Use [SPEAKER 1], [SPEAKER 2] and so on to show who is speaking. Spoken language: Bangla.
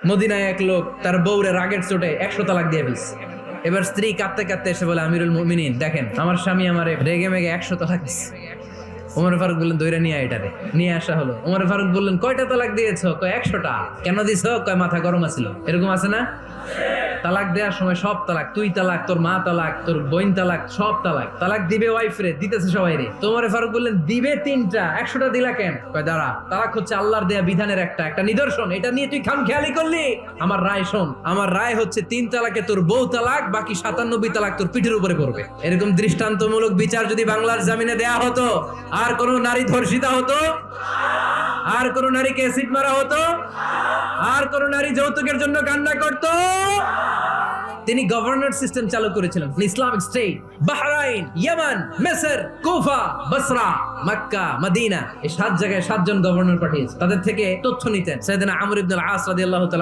[SPEAKER 1] মদিনায় এক লোক তার বউরে রাগের চোটে 100 তালাক দিয়ে ফেলছে। এবার স্ত্রী কাঁদতে কাঁদতে এসে বলে, আমিরুল মুমিনিন দেখেন, আমার স্বামী আমারে রেগে মেগে 100 তালাক দিচ্ছে। ওমর ফারুক বললেন, দইরা নিয়ে এটারে নিয়ে আসা হলো। ওমর ফারুক বললেন, কয়টা তালাক দিয়েছো? কয় 100টা। কেন দিছো? কয় মাথা গরম আছিল। এরকম আছে না? তালাক দেওয়ার সময় সব তালাক, তুই তালাক, তোর মা তালাক, তোর বোন তালাক, সব তালাক। তালাক দিবে ওয়াইফ রে, দিতেছে সবাই রে। তোমার ফারুক বললেন, দিবে 3টা, 100টা দিলা কেন? কয় দাঁড়া, তালাক হচ্ছে আল্লাহর দেয়া বিধানের একটা নিদর্শন, এটা নিয়ে তুই খামখেয়ালি করলি। আমার রায় শোন, আমার রায় হচ্ছে 3 তালাকে তোর বউ তালাক, বাকি 97 তালাক তোর পিঠের উপরে পড়বে। এরকম দৃষ্টান্তমূলক বিচার যদি বাংলার জমিনে দেয়া হতো, আর কোন নারী ধর্ষিতা হতো, আর কোন নারীকে অ্যাসিড মারা হতো, আর কোন নারী যৌতুকের জন্য কান্না করত। তিনি গভর্নর সিস্টেম চালু করেছিলেন। ইসলামিক স্টেট, বাহরাইন, ইয়ামান, মিসর, কুফা, বসরা, মক্কা, মদিনা, এই 7 জায়গায় 7 জন গভর্নর পাঠিয়েছে। তাদের থেকে তথ্য নিতেন। সাইয়েদনা আমর ইবনে আল আস রাদিয়াল্লাহু তাআলা